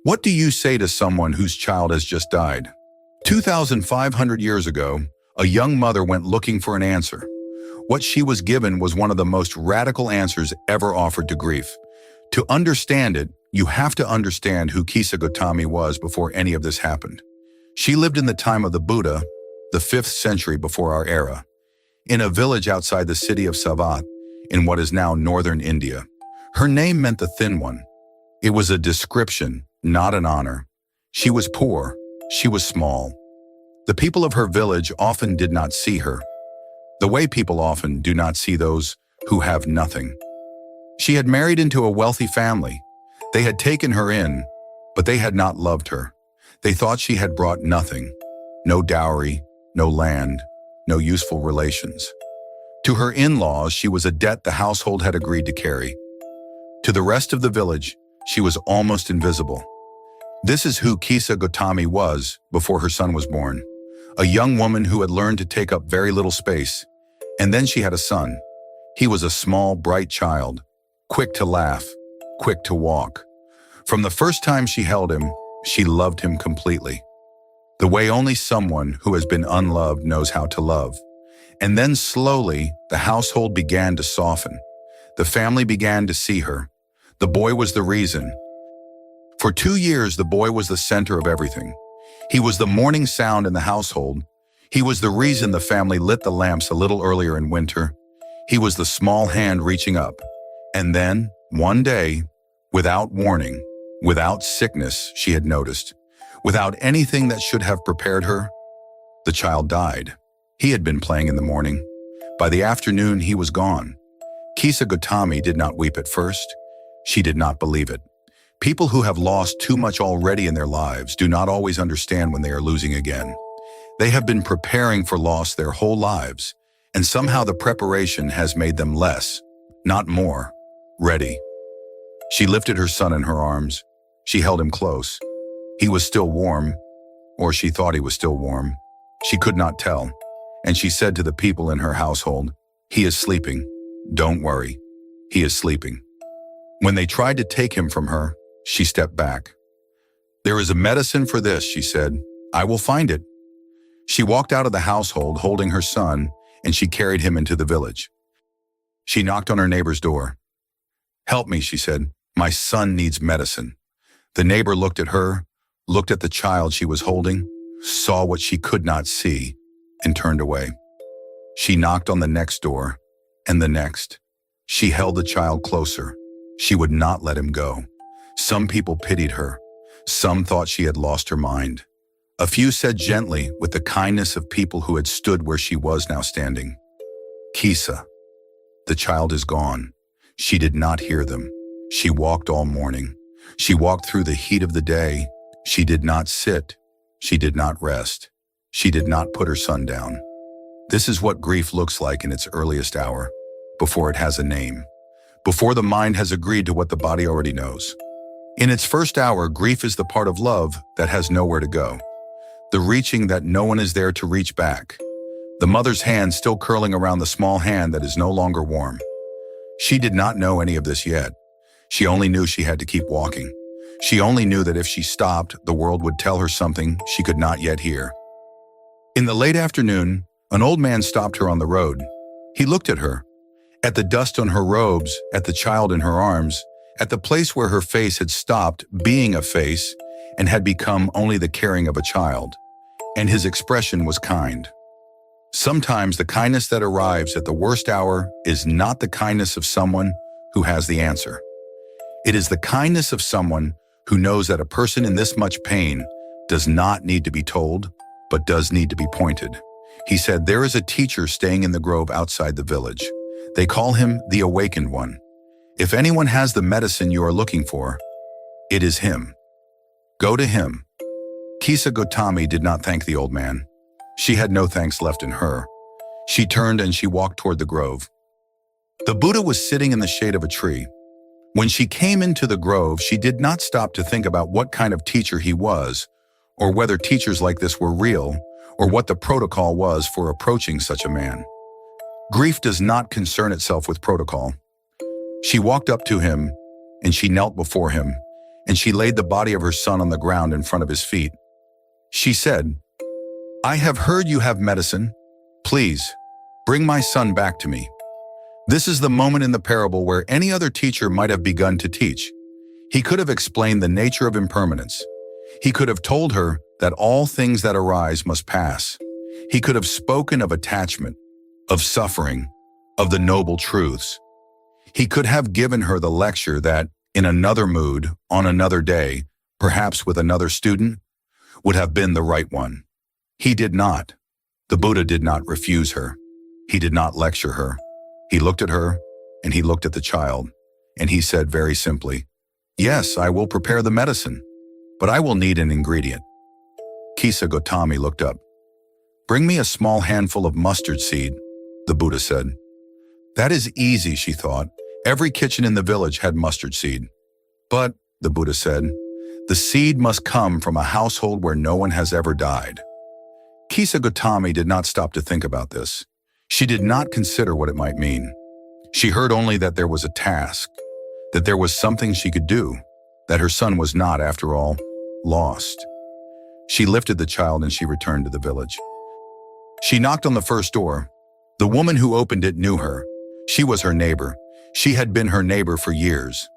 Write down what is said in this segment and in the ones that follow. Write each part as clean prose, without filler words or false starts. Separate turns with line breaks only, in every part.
What do you say to someone whose child has just died? 2,500 years ago, a young mother went looking for an answer. What she was given was one of the most radical answers ever offered to grief. To understand it, you have to understand who Kisa Gotami was before any of this happened. She lived in the time of the Buddha, the 5th century before our era, in a village outside the city of Savat, in what is now northern India. Her name meant the thin one. It was a description, not an honor. She was poor. She was small. The people of her village often did not see her, the way people often do not see those who have nothing. She had married into a wealthy family. They had taken her in, but they had not loved her. They thought she had brought nothing, no dowry, no land, no useful relations. To her in-laws, she was a debt the household had agreed to carry. To the rest of the village, she was almost invisible. This is who Kisa Gotami was before her son was born. A young woman who had learned to take up very little space. And then she had a son. He was a small, bright child, quick to laugh, quick to walk. From the first time she held him, she loved him completely. The way only someone who has been unloved knows how to love. And then slowly, the household began to soften. The family began to see her. The boy was the reason. For 2 years, the boy was the center of everything. He was the morning sound in the household. He was the reason the family lit the lamps a little earlier in winter. He was the small hand reaching up. And then, one day, without warning, without sickness she had noticed, without anything that should have prepared her, the child died. He had been playing in the morning. By the afternoon, he was gone. Kisa Gotami did not weep at first. She did not believe it. People who have lost too much already in their lives do not always understand when they are losing again. They have been preparing for loss their whole lives, and somehow the preparation has made them less, not more, ready. She lifted her son in her arms. She held him close. He was still warm, or she thought he was still warm. She could not tell, and she said to the people in her household, "He is sleeping. Don't worry. He is sleeping." When they tried to take him from her, she stepped back. "There is a medicine for this," she said. "I will find it." She walked out of the household holding her son, and she carried him into the village. She knocked on her neighbor's door. "Help me," she said. "My son needs medicine." The neighbor looked at her, looked at the child she was holding, saw what she could not see, and turned away. She knocked on the next door, and the next. She held the child closer. She would not let him go. Some people pitied her. Some thought she had lost her mind. A few said gently, with the kindness of people who had stood where she was now standing, "Kisa, the child is gone." She did not hear them. She walked all morning. She walked through the heat of the day. She did not sit. She did not rest. She did not put her son down. This is what grief looks like in its earliest hour, before it has a name, before the mind has agreed to what the body already knows. In its first hour, grief is the part of love that has nowhere to go, the reaching that no one is there to reach back, the mother's hand still curling around the small hand that is no longer warm. She did not know any of this yet. She only knew she had to keep walking. She only knew that if she stopped, the world would tell her something she could not yet hear. In the late afternoon, an old man stopped her on the road. He looked at her, at the dust on her robes, at the child in her arms, at the place where her face had stopped being a face and had become only the caring of a child, and his expression was kind. Sometimes the kindness that arrives at the worst hour is not the kindness of someone who has the answer. It is the kindness of someone who knows that a person in this much pain does not need to be told, but does need to be pointed. He said, "There is a teacher staying in the grove outside the village. They call him the Awakened One. If anyone has the medicine you are looking for, it is him. Go to him." Kisa Gotami did not thank the old man. She had no thanks left in her. She turned and she walked toward the grove. The Buddha was sitting in the shade of a tree. When she came into the grove, she did not stop to think about what kind of teacher he was, or whether teachers like this were real, or what the protocol was for approaching such a man. Grief does not concern itself with protocol. She walked up to him, and she knelt before him, and she laid the body of her son on the ground in front of his feet. She said, "I have heard you have medicine. Please, bring my son back to me." This is the moment in the parable where any other teacher might have begun to teach. He could have explained the nature of impermanence. He could have told her that all things that arise must pass. He could have spoken of attachment, of suffering, of the noble truths. He could have given her the lecture that, in another mood, on another day, perhaps with another student, would have been the right one. He did not. The Buddha did not refuse her. He did not lecture her. He looked at her, and he looked at the child, and he said very simply, "Yes, I will prepare the medicine, but I will need an ingredient." Kisa Gotami looked up. "Bring me a small handful of mustard seed," the Buddha said. That is easy, she thought. Every kitchen in the village had mustard seed. But, the Buddha said, the seed must come from a household where no one has ever died. Kisa Gotami did not stop to think about this. She did not consider what it might mean. She heard only that there was a task, that there was something she could do, that her son was not, after all, lost. She lifted the child and she returned to the village. She knocked on the first door. The woman who opened it knew her. She was her neighbor. She had been her neighbor for years.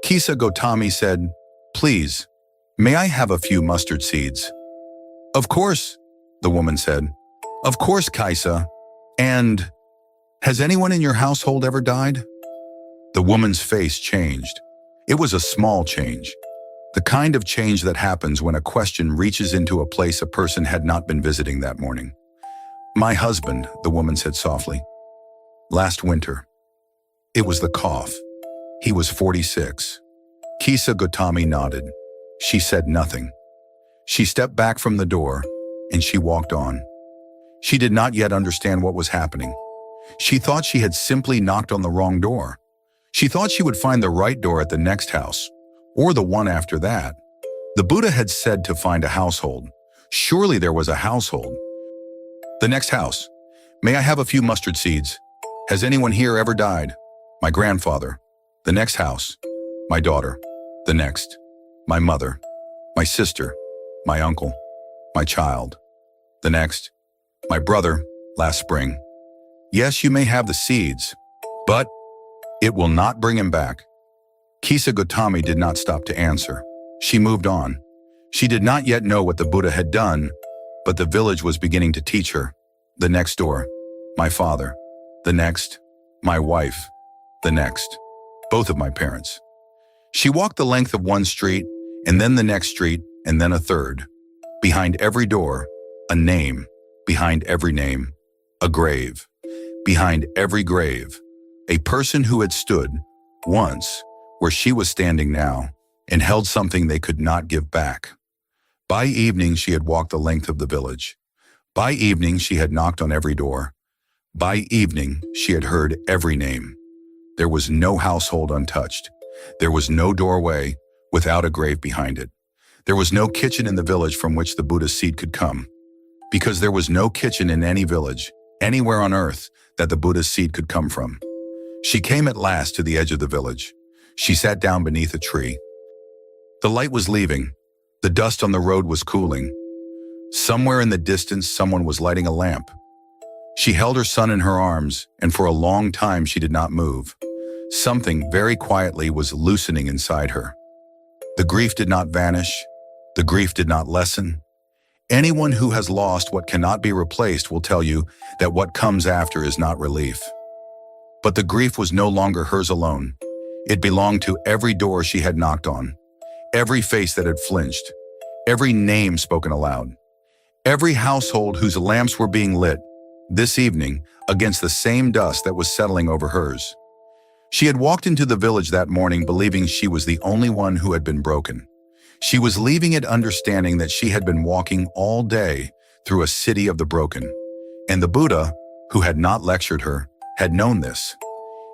Kisa Gotami said, "Please, may I have a few mustard seeds?" "Of course," the woman said. "Of course, Kisa. And has anyone in your household ever died?" The woman's face changed. It was a small change. The kind of change that happens when a question reaches into a place a person had not been visiting that morning. "My husband," the woman said softly. "Last winter." It was the cough. He was 46. Kisa Gotami nodded. She said nothing. She stepped back from the door, and she walked on. She did not yet understand what was happening. She thought she had simply knocked on the wrong door. She thought she would find the right door at the next house, or the one after that. The Buddha had said to find a household. Surely there was a household. "The next house. May I have a few mustard seeds? Has anyone here ever died?" "My grandfather." "The next house. My daughter." "The next. My mother." "My sister." "My uncle." "My child." "The next. My brother, last spring." "Yes, you may have the seeds, but it will not bring him back." Kisa Gotami did not stop to answer. She moved on. She did not yet know what the Buddha had done, but the village was beginning to teach her. "The next door. My father." "The next. My wife." "The next. Both of my parents." She walked the length of one street, and then the next street, and then a third. Behind every door, a name. Behind every name, a grave. Behind every grave, a person who had stood, once, where she was standing now, and held something they could not give back. By evening, she had walked the length of the village. By evening, she had knocked on every door. By evening, she had heard every name. There was no household untouched. There was no doorway without a grave behind it. There was no kitchen in the village from which the Buddha's seed could come. Because there was no kitchen in any village, anywhere on earth, that the Buddha's seed could come from. She came at last to the edge of the village. She sat down beneath a tree. The light was leaving. The dust on the road was cooling. Somewhere in the distance, someone was lighting a lamp. She held her son in her arms, and for a long time she did not move. Something very quietly was loosening inside her. The grief did not vanish. The grief did not lessen. Anyone who has lost what cannot be replaced will tell you that what comes after is not relief. But the grief was no longer hers alone. It belonged to every door she had knocked on, every face that had flinched, every name spoken aloud, every household whose lamps were being lit, this evening, against the same dust that was settling over hers. She had walked into the village that morning believing she was the only one who had been broken. She was leaving it understanding that she had been walking all day through a city of the broken. And the Buddha, who had not lectured her, had known this.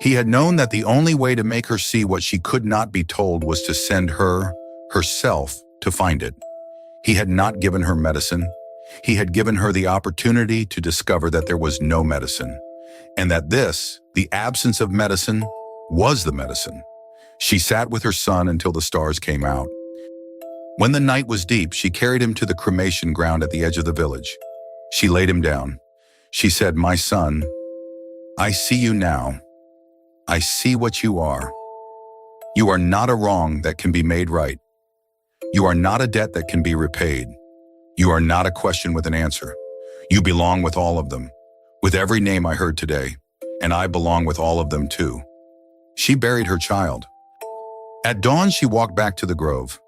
He had known that the only way to make her see what she could not be told was to send her, herself, to find it. He had not given her medicine. He had given her the opportunity to discover that there was no medicine, and that this, the absence of medicine, was the medicine. She sat with her son until the stars came out. When the night was deep, she carried him to the cremation ground at the edge of the village. She laid him down. She said, "My son, I see you now. I see what you are. You are not a wrong that can be made right. You are not a debt that can be repaid. You are not a question with an answer. You belong with all of them, with every name I heard today, and I belong with all of them too." She buried her child. At dawn, she walked back to the grove.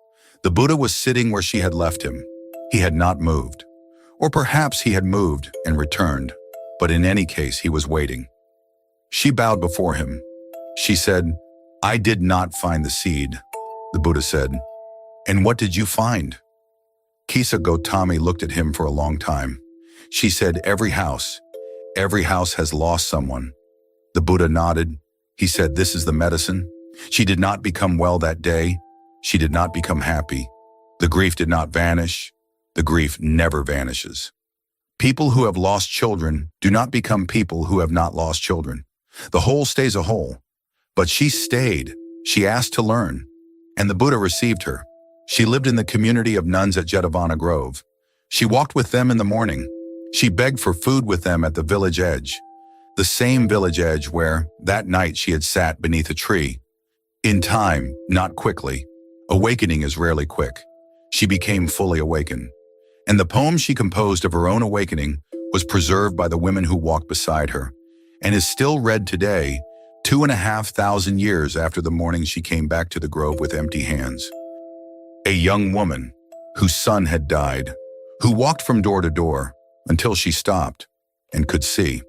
The Buddha was sitting where she had left him. He had not moved. Or perhaps he had moved and returned, but in any case, he was waiting. She bowed before him. She said, "I did not find the seed," the Buddha said. "And what did you find?" Kisa Gotami looked at him for a long time. She said, every house has lost someone." The Buddha nodded. He said, "This is the medicine." She did not become well that day. She did not become happy. The grief did not vanish. The grief never vanishes. People who have lost children do not become people who have not lost children. The whole stays a whole. But she stayed. She asked to learn. And the Buddha received her. She lived in the community of nuns at Jetavana Grove. She walked with them in the morning. She begged for food with them at the village edge. The same village edge where, that night, she had sat beneath a tree. In time, not quickly. Awakening is rarely quick. She became fully awakened. And the poem she composed of her own awakening was preserved by the women who walked beside her, and is still read today, 2,500 years after the morning she came back to the grove with empty hands. A young woman whose son had died, who walked from door to door until she stopped and could see.